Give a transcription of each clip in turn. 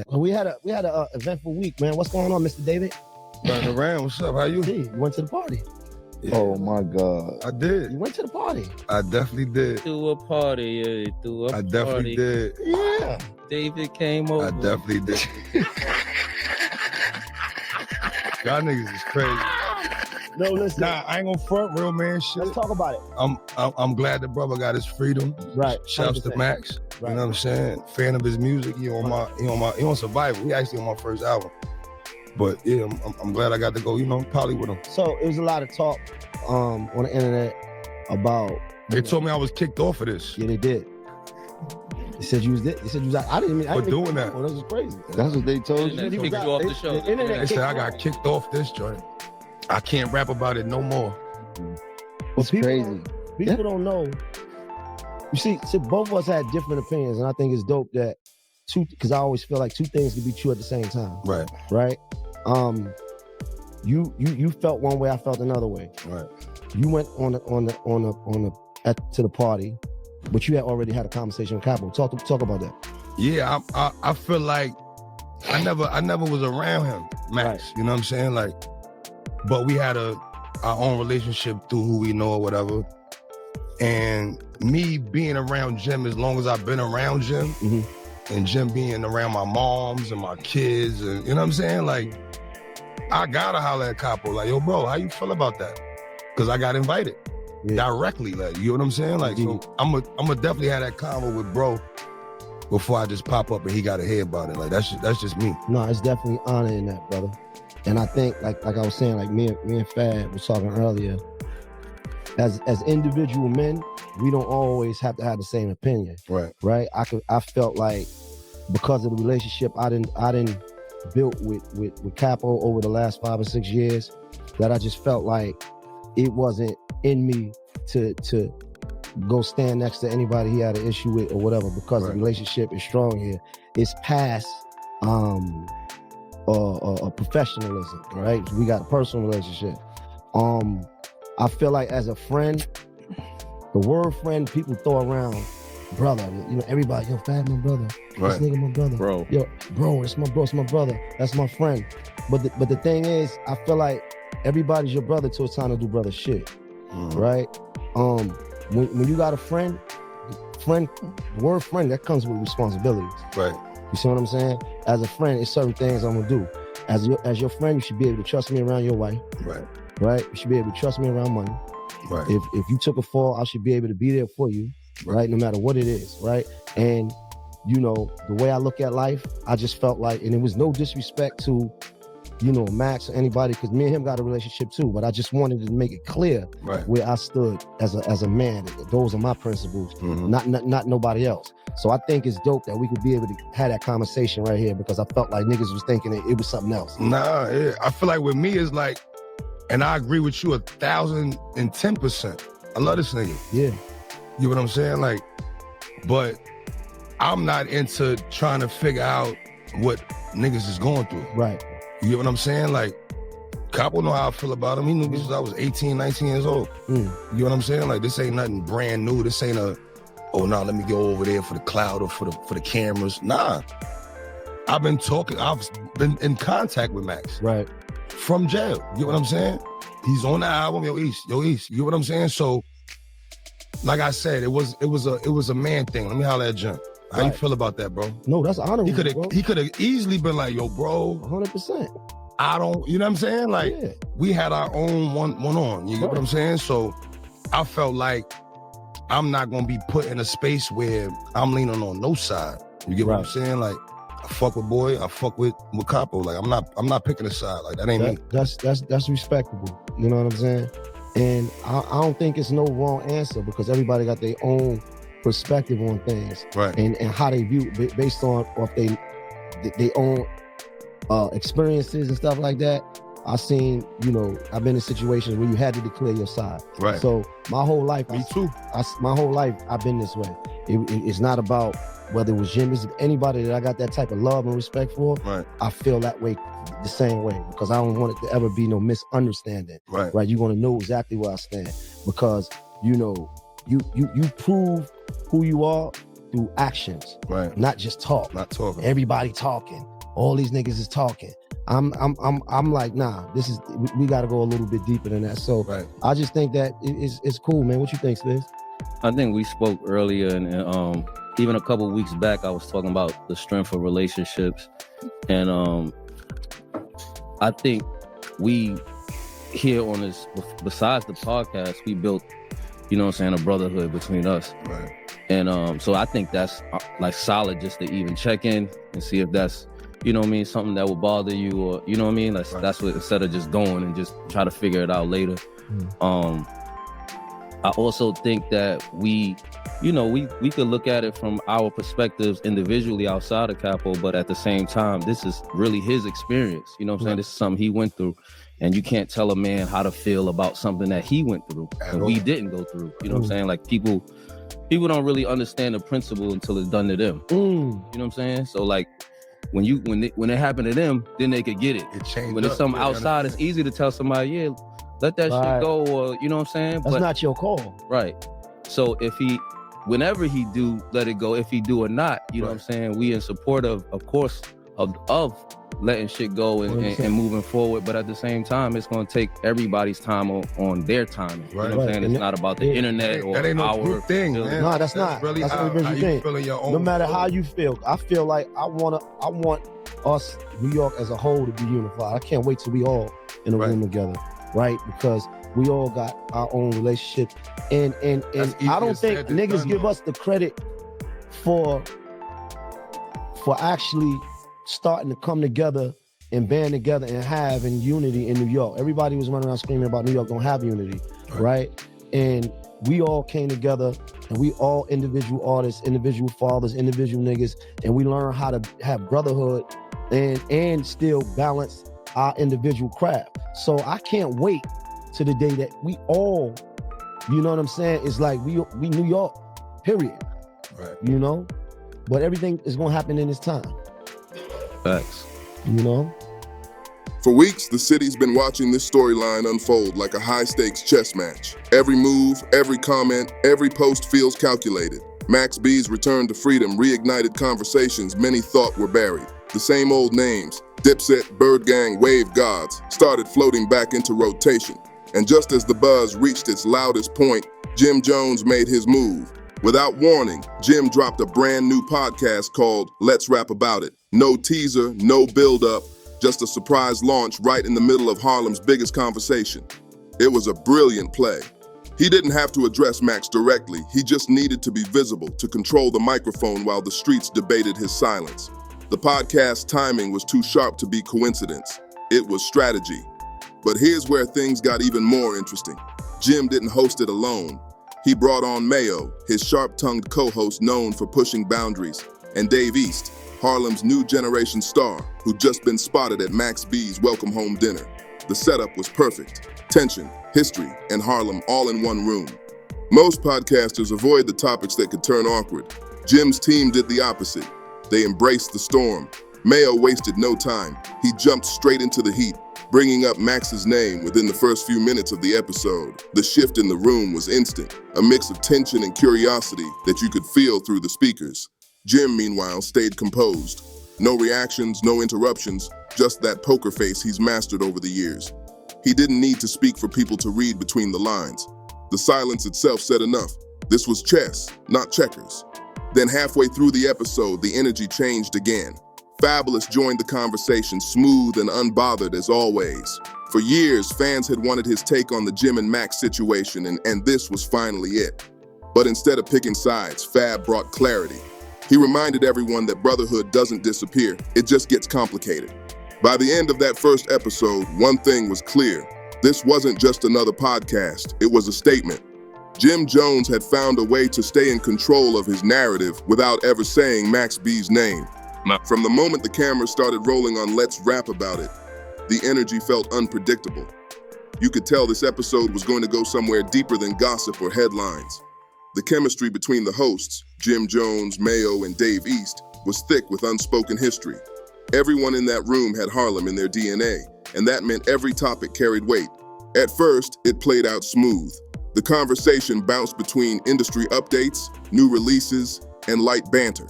Well, we had a eventful week, man. What's going on, Mr. David? Running around. What's up? How you? Hey, you went to the party. Yeah. Oh my God. I did. You went to the party. I definitely did. Threw a party, I definitely did. Yeah. David came over. I definitely did. Y'all niggas is crazy. No, listen. Nah, I ain't gonna front, real man shit. Let's talk about it. I'm glad the brother got his freedom. Right. Shouts to 100%. Max. Right. You know what I'm saying? Fan of his music. He on Survival. He actually on my first album. But yeah, I'm glad I got to go, party with him. So it was a lot of talk on the internet about. They told me I was kicked off of this. Yeah, they did. They said you was there. They said you was out. I didn't For doing that. Oh, that was crazy. That's what they told you. Kicked you off the show. The internet They said I kicked got kicked off this joint. I can't rap about it no more. It's crazy. People don't know. You see, both of us had different opinions, and I think it's dope that because I always feel like two things can be true at the same time. Right. Right. You felt one way, I felt another way. Right. You went to the party, but you had already had a conversation with Capo. Talk about that. Yeah, I feel like I never was around him, Max. Right. You know what I'm saying? Like, but we had our own relationship through who we know or whatever. And me being around Jim as long as I've been around Jim, Mm-hmm. and Jim being around my moms and my kids, and you know what I'm saying? Like, I gotta holler at Capo, like, yo, bro, how you feel about that? Because I got invited directly, like, you know what I'm saying? Like, so I'm gonna definitely have that convo with bro before I just pop up and he gotta hear about it. Like, that's just me. No, it's definitely honor in that, brother. And I think, like I was saying, like me and Fad was talking earlier, as individual men, we don't always have to have the same opinion. Right. Right? I felt like because of the relationship I didn't built with Capo over the last 5 or 6 years, that I just felt like it wasn't in me to go stand next to anybody he had an issue with or whatever, because the relationship is strong here. It's past professionalism, right? We got a personal relationship. I feel like as a friend, the word friend people throw around, brother, everybody, yo, Fad, my brother, Right. this nigga, my brother, Bro. yo, bro, it's my brother, that's my friend. But the thing is, I feel like everybody's your brother till it's time to do brother shit, right? When you got a friend, the word friend, that comes with responsibilities. Right. You see what I'm saying? As a friend, it's certain things I'm gonna do. As your friend, you should be able to trust me around your wife, Right. right? You should be able to trust me around money. Right. If you took a fall, I should be able to be there for you, right? No matter what it is, right? And the way I look at life, I just felt like, and it was no disrespect to, Max or anybody, because me and him got a relationship too, but I just wanted to make it clear where I stood as a man. Those are my principles, not nobody else. So I think it's dope that we could be able to have that conversation right here, because I felt like niggas was thinking it was something else. Nah, yeah. I feel like with me it's like, and I agree with you 1,010%. I love this nigga. Yeah. You know what I'm saying? Like, but I'm not into trying to figure out what niggas is going through. Right. You get what I'm saying? Like, Capo know how I feel about him. He knew me since I was 18, 19 years old. You know what I'm saying? Like, this ain't nothing brand new. This ain't let me go over there for the cloud or for the cameras. Nah. I've been in contact with Max. Right. From jail. You know what I'm saying? He's on the album, Yo East. You know what I'm saying? So, like I said, it was a man thing. Let me holler at Jim. How you feel about that, bro? No, that's honorable. He could have easily been like, yo, bro. 100%. I don't, you know what I'm saying? Like, we had our own one on. You get what I'm saying? So I felt like I'm not gonna be put in a space where I'm leaning on no side. You get what I'm saying? Like, I fuck with boy, I fuck with Capo. Like, I'm not picking a side. Like, that ain't me. That's respectable. You know what I'm saying? And I don't think it's no wrong answer, because everybody got their own perspective on things, right? And how they view it based on what they own experiences and stuff like that. I've seen, I've been in situations where you had to declare your side. Right. So my whole life, me too. My whole life, I've been this way. It's not about whether it was Jim, it's anybody that I got that type of love and respect for. Right. I feel that way, the same way, because I don't want it to ever be no misunderstanding. Right. Right. You want to know exactly where I stand, because you prove who you are through actions, Right. not just talk. Not talking. Everybody talking. All these niggas is talking. I'm like, nah, we got to go a little bit deeper than that. So Right. I just think that it's cool, man. What you think, Spiz? I think we spoke earlier, and even a couple weeks back, I was talking about the strength of relationships, and I think we here on this, besides the podcast, we built, you know what I'm saying, a brotherhood between us. Right. And so I think that's like solid just to even check in and see if that's, you know what I mean, something that would bother you, or, you know what I mean? That's what, instead of just going and just try to figure it out later. I also think that we could look at it from our perspectives individually outside of Capo, but at the same time, this is really his experience. You know what I'm saying? This is something he went through. And you can't tell a man how to feel about something that he went through and we didn't go through. You know what I'm saying? Like people don't really understand the principle until it's done to them. You know what I'm saying? So like when it happened to them, then they could get it. It changed. When it's something outside, it's easy to tell somebody, yeah, let that shit go, or you know what I'm saying? That's not your call. Right. So whenever he do let it go, if he do or not, you know what I'm saying? We in support of course, of letting shit go and moving forward, but at the same time, it's going to take everybody's time on their time. You know what I'm saying? It's not about the internet or that ain't no our group thing, man. No, that's not. Really that's how you feel in your own. No matter how you feel, I feel like I want us, New York as a whole, to be unified. I can't wait till we all in a room together, right? Because we all got our own relationship, and I don't think niggas give us the credit for actually starting to come together and band together and have in unity in New York. Everybody was running around screaming about New York don't have unity, right? And we all came together, and we all individual artists, individual fathers, individual niggas, and we learned how to have brotherhood and still balance our individual craft. So I can't wait to the day that we all, you know what I'm saying? It's like we New York, period. Right. You know? But everything is gonna happen in its time. Facts. You know? For weeks, the city's been watching this storyline unfold like a high-stakes chess match. Every move, every comment, every post feels calculated. Max B's return to freedom reignited conversations many thought were buried. The same old names, Dipset, Bird Gang, Wave Gods, started floating back into rotation. And just as the buzz reached its loudest point, Jim Jones made his move. Without warning, Jim dropped a brand new podcast called Let's Rap About It. No teaser, no build-up, just a surprise launch right in the middle of Harlem's biggest conversation. It was a brilliant play. He didn't have to address Max directly, he just needed to be visible to control the microphone while the streets debated his silence. The podcast's timing was too sharp to be coincidence. It was strategy. But here's where things got even more interesting. Jim didn't host it alone. He brought on Mayo, his sharp-tongued co-host known for pushing boundaries, and Dave East, Harlem's new generation star, who'd just been spotted at Max B's welcome home dinner. The setup was perfect. Tension, history, and Harlem all in one room. Most podcasters avoid the topics that could turn awkward. Jim's team did the opposite. They embraced the storm. Mayo wasted no time. He jumped straight into the heat, bringing up Max's name within the first few minutes of the episode. The shift in the room was instant, a mix of tension and curiosity that you could feel through the speakers. Jim, meanwhile, stayed composed. No reactions, no interruptions, just that poker face he's mastered over the years. He didn't need to speak for people to read between the lines. The silence itself said enough. This was chess, not checkers. Then halfway through the episode, the energy changed again. Fabulous joined the conversation, smooth and unbothered as always. For years, fans had wanted his take on the Jim and Max situation, and this was finally it. But instead of picking sides, Fab brought clarity. He reminded everyone that brotherhood doesn't disappear, it just gets complicated. By the end of that first episode, one thing was clear. This wasn't just another podcast, it was a statement. Jim Jones had found a way to stay in control of his narrative without ever saying Max B's name. From the moment the camera started rolling on Let's Rap About It, the energy felt unpredictable. You could tell this episode was going to go somewhere deeper than gossip or headlines. The chemistry between the hosts, Jim Jones, Mayo, and Dave East, was thick with unspoken history. Everyone in that room had Harlem in their DNA, and that meant every topic carried weight. At first, it played out smooth. The conversation bounced between industry updates, new releases, and light banter.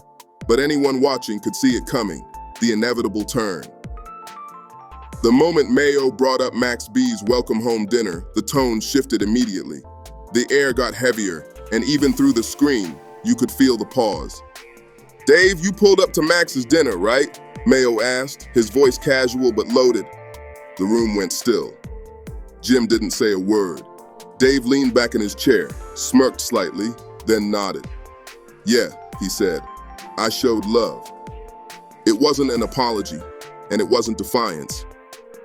But anyone watching could see it coming, the inevitable turn. The moment Mayo brought up Max B's welcome home dinner, the tone shifted immediately. The air got heavier, and even through the screen, you could feel the pause. "Dave, you pulled up to Max's dinner, right?" Mayo asked, his voice casual but loaded. The room went still. Jim didn't say a word. Dave leaned back in his chair, smirked slightly, then nodded. "Yeah," he said, "I showed love." It wasn't an apology, and it wasn't defiance.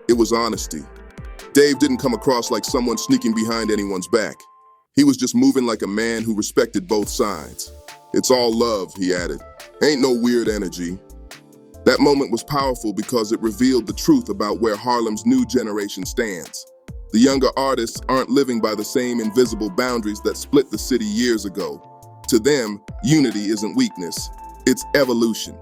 It was honesty. Dave didn't come across like someone sneaking behind anyone's back. He was just moving like a man who respected both sides. "It's all love," he added. "Ain't no weird energy." That moment was powerful because it revealed the truth about where Harlem's new generation stands. The younger artists aren't living by the same invisible boundaries that split the city years ago. To them, unity isn't weakness, it's evolution.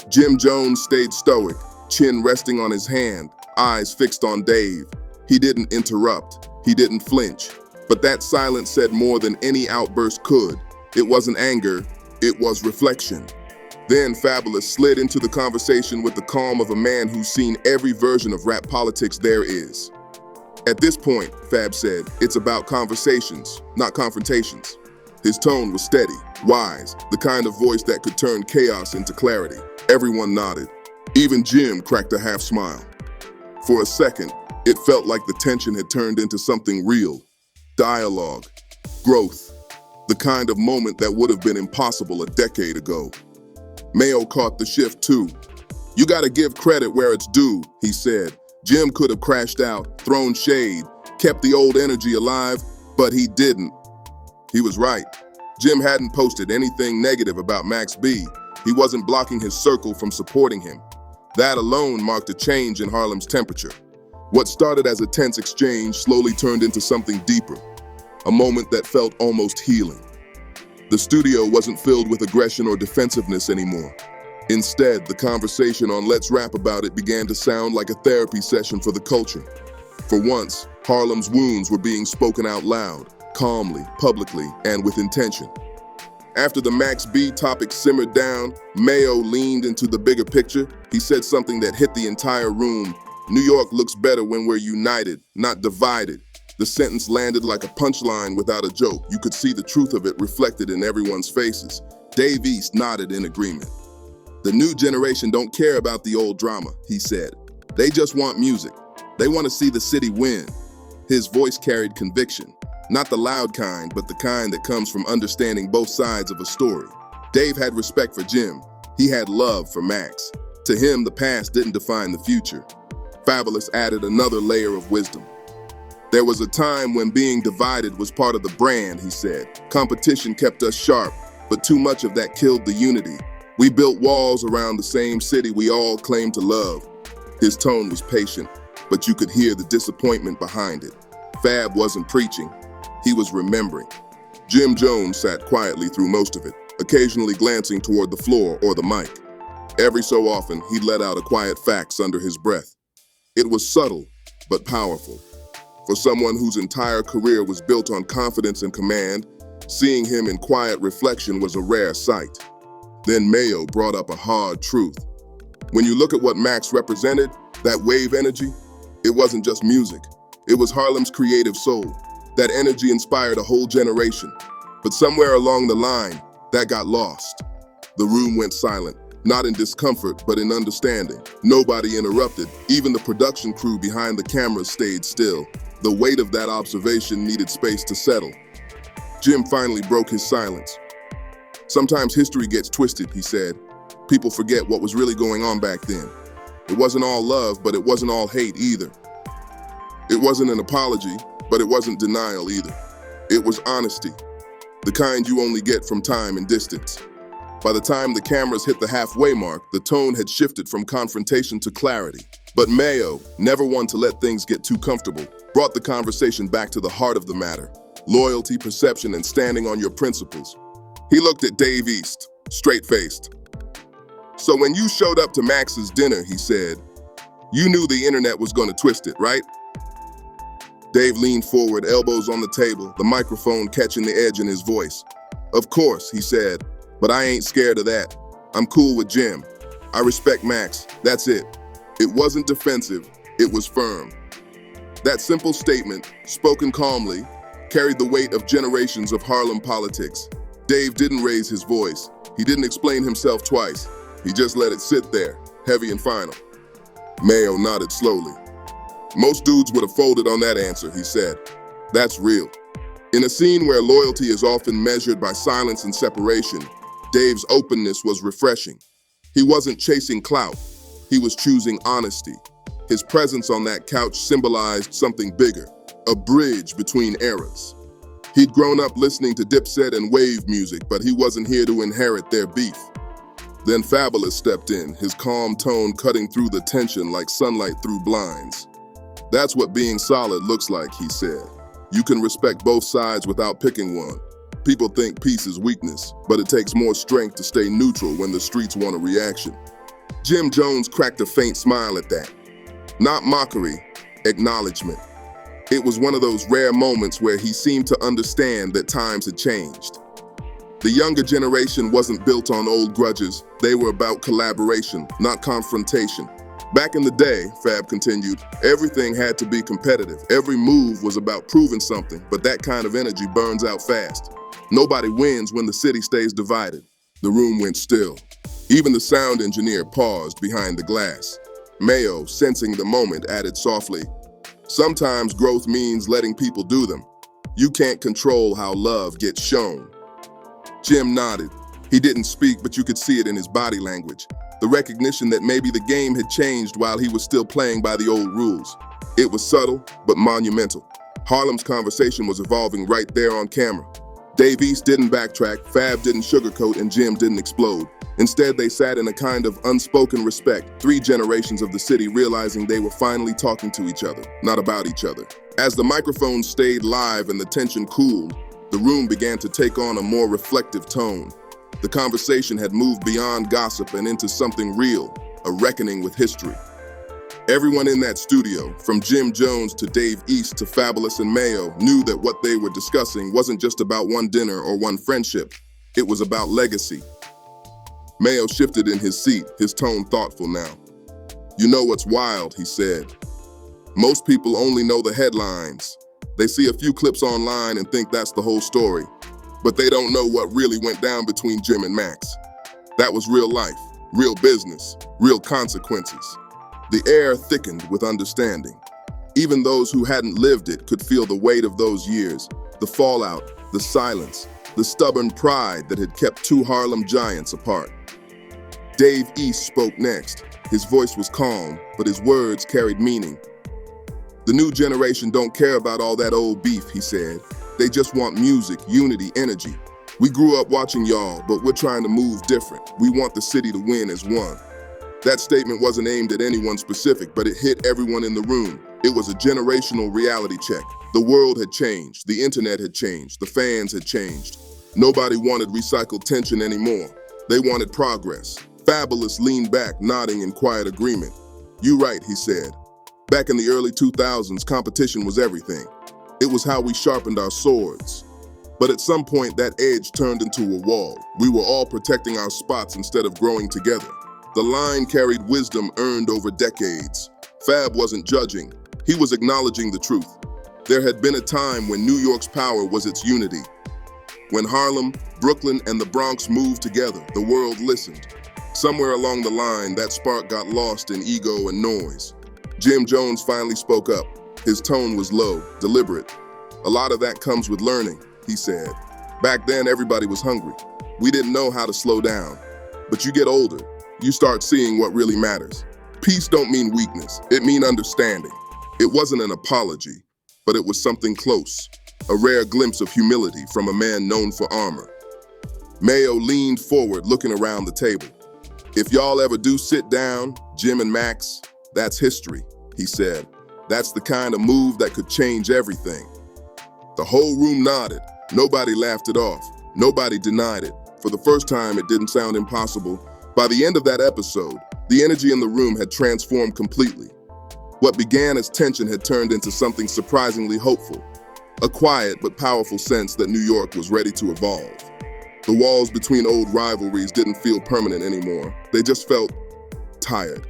Jim Jones stayed stoic, chin resting on his hand, eyes fixed on Dave. He didn't interrupt, he didn't flinch. But that silence said more than any outburst could. It wasn't anger, it was reflection. Then Fabulous slid into the conversation with the calm of a man who's seen every version of rap politics there is. "At this point," Fab said, "it's about conversations, not confrontations." His tone was steady, wise, the kind of voice that could turn chaos into clarity. Everyone nodded. Even Jim cracked a half smile. For a second, it felt like the tension had turned into something real. Dialogue, growth, the kind of moment that would have been impossible a decade ago. Mayo caught the shift too. "You gotta give credit where it's due," he said. Jim could have crashed out, thrown shade, kept the old energy alive, but he didn't. He was right. Jim hadn't posted anything negative about Max B. He wasn't blocking his circle from supporting him. That alone marked a change in Harlem's temperature. What started as a tense exchange slowly turned into something deeper, a moment that felt almost healing. The studio wasn't filled with aggression or defensiveness anymore. Instead, the conversation on Let's Rap About It began to sound like a therapy session for the culture. For once, Harlem's wounds were being spoken out loud, calmly, publicly, and with intention. After the Max B topic simmered down, Mayo leaned into the bigger picture. He said something that hit the entire room. "New York looks better when we're united, not divided." The sentence landed like a punchline without a joke. You could see the truth of it reflected in everyone's faces. Dave East nodded in agreement. "The new generation don't care about the old drama," he said. "They just want music. They want to see the city win." His voice carried conviction. Not the loud kind, but the kind that comes from understanding both sides of a story. Dave had respect for Jim. He had love for Max. To him, the past didn't define the future. Fabulous added another layer of wisdom. "There was a time when being divided was part of the brand," he said. "Competition kept us sharp, but too much of that killed the unity. We built walls around the same city we all claimed to love." His tone was patient, but you could hear the disappointment behind it. Fab wasn't preaching. He was remembering. Jim Jones sat quietly through most of it, occasionally glancing toward the floor or the mic. Every so often, he'd let out a quiet fax under his breath. It was subtle, but powerful. For someone whose entire career was built on confidence and command, seeing him in quiet reflection was a rare sight. Then Mayo brought up a hard truth. When you look at what Max represented, that wave energy, it wasn't just music. It was Harlem's creative soul. That energy inspired a whole generation. But somewhere along the line, that got lost. The room went silent, not in discomfort, but in understanding. Nobody interrupted. Even the production crew behind the cameras stayed still. The weight of that observation needed space to settle. Jim finally broke his silence. "Sometimes history gets twisted," he said. "People forget what was really going on back then. It wasn't all love, but it wasn't all hate either. It wasn't an apology, but it wasn't denial either. It was honesty, the kind you only get from time and distance." By the time the cameras hit the halfway mark, the tone had shifted from confrontation to clarity. But Mayo, never one to let things get too comfortable, brought the conversation back to the heart of the matter: loyalty, perception, and standing on your principles. He looked at Dave East, straight-faced. "So when you showed up to Max's dinner," he said, "you knew the internet was going to twist it, right?" Dave leaned forward, elbows on the table, the microphone catching the edge in his voice. "Of course," he said. But I ain't scared of that. I'm cool with Jim. I respect Max. That's it. It wasn't defensive. It was firm. That simple statement, spoken calmly, carried the weight of generations of Harlem politics. Dave didn't raise his voice. He didn't explain himself twice. He just let it sit there, heavy and final. Mayo nodded slowly. Most dudes would have folded on that answer, he said. That's real. In a scene where loyalty is often measured by silence and separation, Dave's openness was refreshing. He wasn't chasing clout. He was choosing honesty. His presence on that couch symbolized something bigger, a bridge between eras. He'd grown up listening to Dipset and wave music, but he wasn't here to inherit their beef. Then Fabulous stepped in, his calm tone cutting through the tension like sunlight through blinds. That's what being solid looks like, he said. You can respect both sides without picking one. People think peace is weakness, but it takes more strength to stay neutral when the streets want a reaction. Jim Jones cracked a faint smile at that. Not mockery, acknowledgement. It was one of those rare moments where he seemed to understand that times had changed. The younger generation wasn't built on old grudges. They were about collaboration, not confrontation. Back in the day, Fab continued, everything had to be competitive. Every move was about proving something, but that kind of energy burns out fast. Nobody wins when the city stays divided. The room went still. Even the sound engineer paused behind the glass. Mayo, sensing the moment, added softly, sometimes growth means letting people do them. You can't control how love gets shown. Jim nodded. He didn't speak, but you could see it in his body language. The recognition that maybe the game had changed while he was still playing by the old rules. It was subtle, but monumental. Harlem's conversation was evolving right there on camera. Dave East didn't backtrack, Fab didn't sugarcoat, and Jim didn't explode. Instead, they sat in a kind of unspoken respect, 3 generations of the city realizing they were finally talking to each other, not about each other. As the microphone stayed live and the tension cooled, the room began to take on a more reflective tone. The conversation had moved beyond gossip and into something real, a reckoning with history. Everyone in that studio, from Jim Jones to Dave East to Fabulous and Mayo, knew that what they were discussing wasn't just about one dinner or one friendship. It was about legacy. Mayo shifted in his seat, his tone thoughtful now. You know what's wild, he said. Most people only know the headlines. They see a few clips online and think that's the whole story. But they don't know what really went down between Jim and Max. That was real life, real business, real consequences. The air thickened with understanding. Even those who hadn't lived it could feel the weight of those years, the fallout, the silence, the stubborn pride that had kept 2 Harlem giants apart. Dave East spoke next. His voice was calm, but his words carried meaning. The new generation don't care about all that old beef, he said. They just want music, unity, energy. We grew up watching y'all, but we're trying to move different. We want the city to win as one. That statement wasn't aimed at anyone specific, but it hit everyone in the room. It was a generational reality check. The world had changed, the internet had changed, the fans had changed. Nobody wanted recycled tension anymore. They wanted progress. Fabulous leaned back, nodding in quiet agreement. You right, he said. Back in the early 2000s, competition was everything. It was how we sharpened our swords. But at some point, that edge turned into a wall. We were all protecting our spots instead of growing together. The line carried wisdom earned over decades. Fab wasn't judging. He was acknowledging the truth. There had been a time when New York's power was its unity. When Harlem, Brooklyn, and the Bronx moved together, the world listened. Somewhere along the line, that spark got lost in ego and noise. Jim Jones finally spoke up. His tone was low, deliberate. A lot of that comes with learning, he said. Back then, everybody was hungry. We didn't know how to slow down. But you get older, you start seeing what really matters. Peace don't mean weakness, it means understanding. It wasn't an apology, but it was something close. A rare glimpse of humility from a man known for armor. Mayo leaned forward, looking around the table. If y'all ever do sit down, Jim and Max, that's history, he said. That's the kind of move that could change everything. The whole room nodded. Nobody laughed it off. Nobody denied it. For the first time, it didn't sound impossible. By the end of that episode, the energy in the room had transformed completely. What began as tension had turned into something surprisingly hopeful. A quiet but powerful sense that New York was ready to evolve. The walls between old rivalries didn't feel permanent anymore. They just felt tired.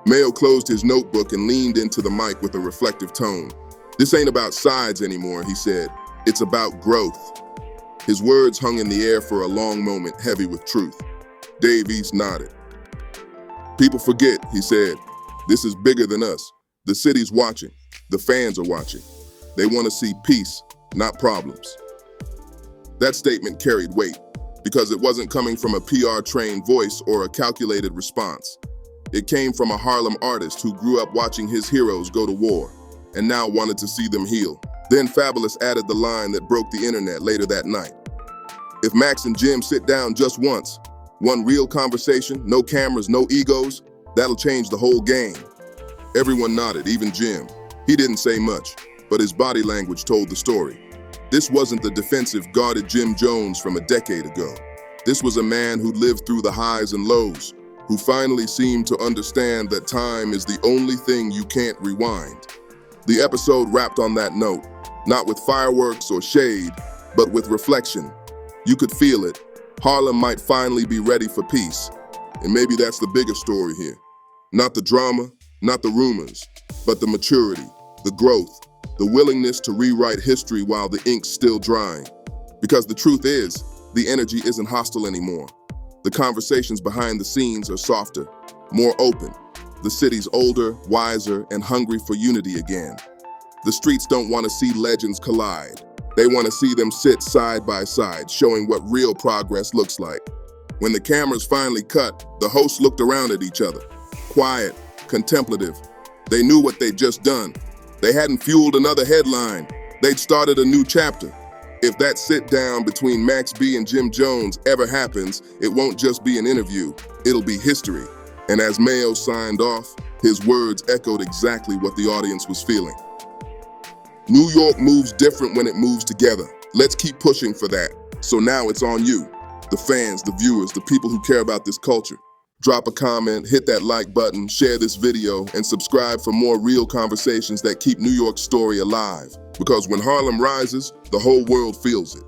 Mayo closed his notebook and leaned into the mic with a reflective tone. "This ain't about sides anymore," he said. "It's about growth." His words hung in the air for a long moment, heavy with truth. Dave East nodded. "People forget," he said. "This is bigger than us. The city's watching. The fans are watching. They want to see peace, not problems." That statement carried weight because it wasn't coming from a PR-trained voice or a calculated response. It came from a Harlem artist who grew up watching his heroes go to war and now wanted to see them heal. Then Fabulous added the line that broke the internet later that night. "If Max and Jim sit down just once, one real conversation, no cameras, no egos, that'll change the whole game." Everyone nodded, even Jim. He didn't say much, but his body language told the story. This wasn't the defensive, guarded Jim Jones from a decade ago. This was a man who lived through the highs and lows, who finally seemed to understand that time is the only thing you can't rewind. The episode wrapped on that note, not with fireworks or shade, but with reflection. You could feel it. Harlem might finally be ready for peace. And maybe that's the bigger story here. Not the drama, not the rumors, but the maturity, the growth, the willingness to rewrite history while the ink's still drying. Because the truth is, the energy isn't hostile anymore. The conversations behind the scenes are softer, more open. The city's older, wiser, and hungry for unity again. The streets don't want to see legends collide. They want to see them sit side by side, showing what real progress looks like. When the cameras finally cut, the hosts looked around at each other. Quiet, contemplative. They knew what they'd just done. They hadn't fueled another headline. They'd started a new chapter. If that sit down between Max B and Jim Jones ever happens, it won't just be an interview, it'll be history. And as Mayo signed off, his words echoed exactly what the audience was feeling. New York moves different when it moves together. Let's keep pushing for that. So now it's on you, the fans, the viewers, the people who care about this culture. Drop a comment, hit that like button, share this video, and subscribe for more real conversations that keep New York's story alive. Because when Harlem rises, the whole world feels it.